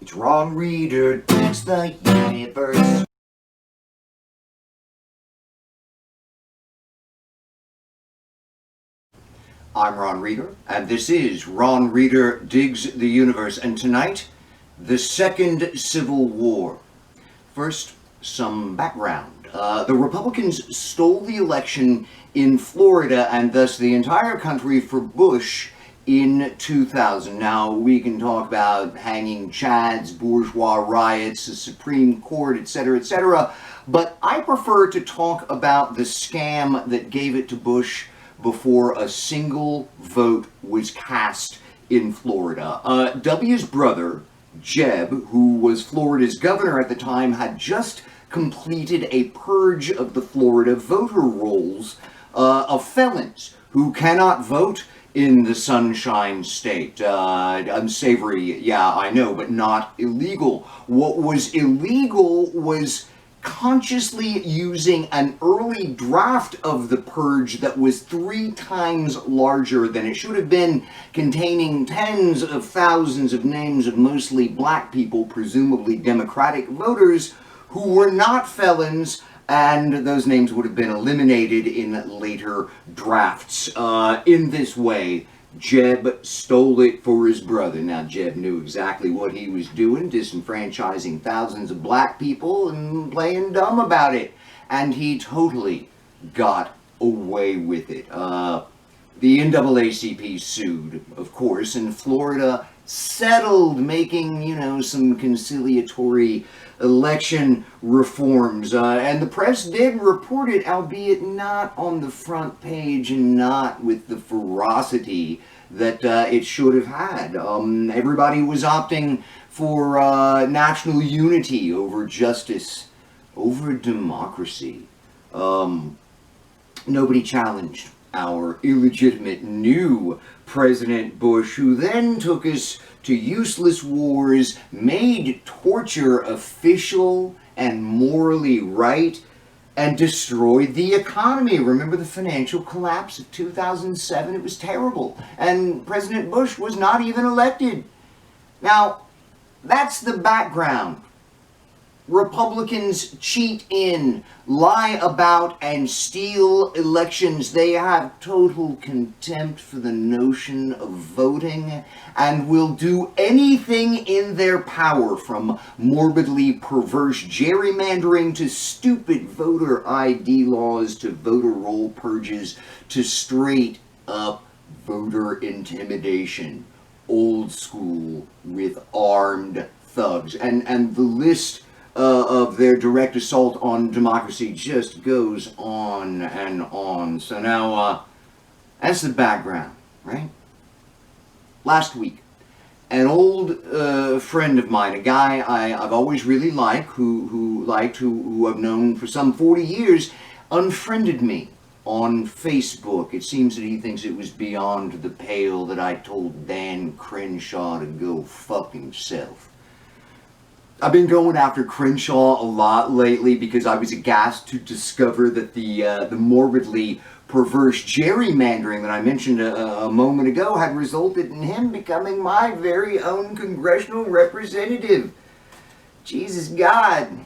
It's Ron Reader Digs the Universe. I'm Ron Reader, and this is Ron Reader Digs the Universe, and tonight, the Second Civil War. First, some background. The Republicans stole the election in Florida and thus the entire country for Bush in 2000. Now, we can talk about hanging chads, bourgeois riots, the Supreme Court, etc., but I prefer to talk about the scam that gave it to Bush before a single vote was cast in Florida. W's brother, Jeb, who was Florida's governor at the time, had just completed a purge of the Florida voter rolls of felons who cannot vote in the Sunshine State. Unsavory, yeah, I know, but not illegal. What was illegal was consciously using an early draft of the purge that was 3 times larger than it should have been, containing tens of thousands of names of mostly black people, presumably Democratic voters, who were not felons, and those names would have been eliminated in later drafts. In this way, Jeb stole it for his brother. Now, Jeb knew exactly what he was doing, disenfranchising thousands of black people and playing dumb about it. And he totally got away with it. The NAACP sued, of course, and Florida settled, making, some conciliatory election reforms. And the press did report it, albeit not on the front page and not with the ferocity that it should have had. Everybody was opting for national unity over justice, over democracy. Nobody challenged our illegitimate new President Bush, who then took us to useless wars, made torture official and morally right, and destroyed the economy. Remember the financial collapse of 2007? It was terrible. And President Bush was not even elected. Now, that's the background. Republicans cheat in, lie about, and steal elections. They have total contempt for the notion of voting and will do anything in their power, from morbidly perverse gerrymandering to stupid voter ID laws to voter roll purges to straight up voter intimidation. Old school with armed thugs. And the list of their direct assault on democracy just goes on and on. So now, that's the background, right? Last week, an old friend of mine, a guy I've always really liked, who I've known for some 40 years, unfriended me on Facebook. It seems that he thinks it was beyond the pale that I told Dan Crenshaw to go fuck himself. I've been going after Crenshaw a lot lately because I was aghast to discover that the morbidly perverse gerrymandering that I mentioned a moment ago had resulted in him becoming my very own congressional representative. Jesus God.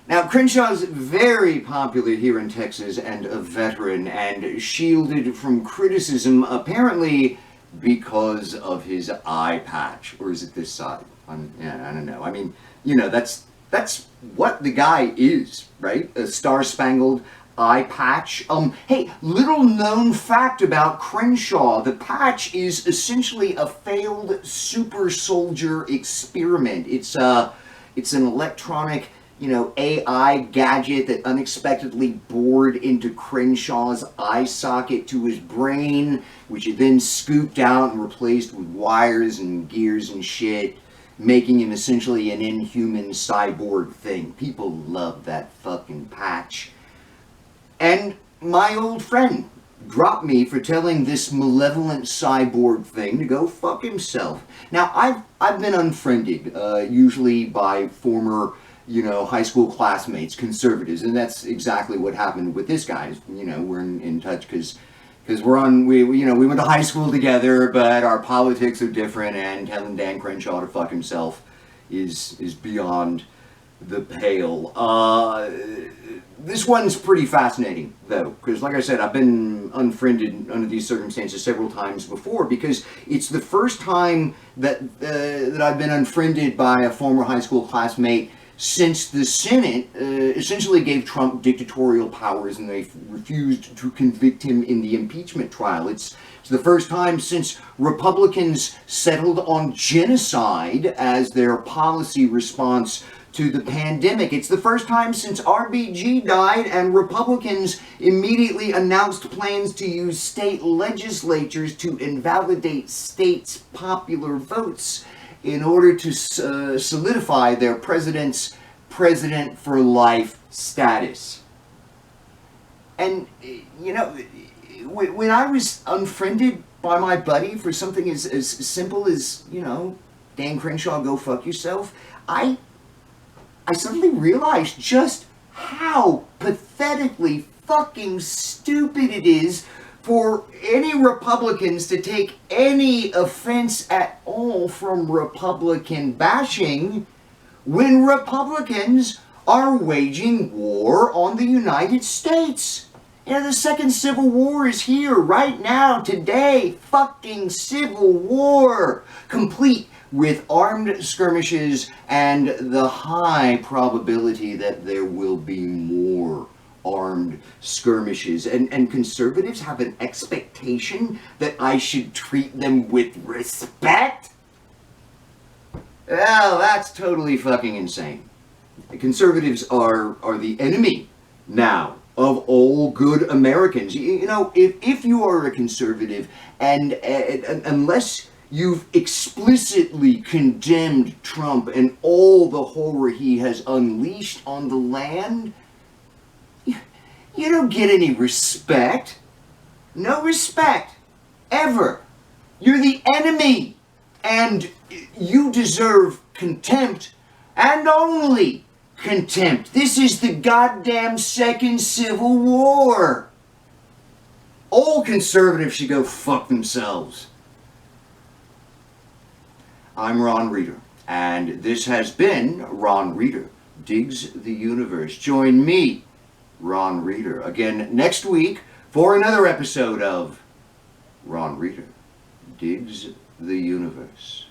Now, Crenshaw's very popular here in Texas and a veteran and shielded from criticism apparently because of his eye patch. Or is it this side? I don't know. I mean, that's what the guy is, right? A star-spangled eye patch. Hey, little known fact about Crenshaw. The patch is essentially a failed super soldier experiment. It's an electronic, AI gadget that unexpectedly bored into Crenshaw's eye socket to his brain, which it then scooped out and replaced with wires and gears and shit, making him essentially an inhuman cyborg thing. People love that fucking patch. And my old friend dropped me for telling this malevolent cyborg thing to go fuck himself. Now, I've been unfriended, usually by former, high school classmates, conservatives, and that's exactly what happened with this guy. We're in touch because we went to high school together, but our politics are different, and telling Dan Crenshaw to fuck himself is beyond the pale. This one's pretty fascinating, though, because like I said, I've been unfriended under these circumstances several times before, because it's the first time that I've been unfriended by a former high school classmate since the Senate essentially gave Trump dictatorial powers and they refused to convict him in the impeachment trial. It's the first time since Republicans settled on genocide as their policy response to the pandemic. It's the first time since RBG died and Republicans immediately announced plans to use state legislatures to invalidate states' popular votes in order to solidify their president's president for life status. And, you know, when I was unfriended by my buddy for something as simple as, you know, Dan Crenshaw, go fuck yourself, I suddenly realized just how pathetically fucking stupid it is for any Republicans to take any offense at all from Republican bashing when Republicans are waging war on the United States. You know, the second Civil War is here right now, today. Fucking Civil War. Complete with armed skirmishes and the high probability that there will be more armed skirmishes. And conservatives have an expectation that I should treat them with respect? Well, that's totally fucking insane. Conservatives are the enemy now of all good Americans. You know, if you are a conservative and unless you've explicitly condemned Trump and all the horror he has unleashed on the land, you don't get any respect. No respect. Ever. You're the enemy. And you deserve contempt. And only contempt. This is the goddamn second Civil War. All conservatives should go fuck themselves. I'm Ron Reeder, and this has been Ron Reeder Digs the Universe. Join me, Ron Reeder, again next week for another episode of Ron Reeder Digs the Universe.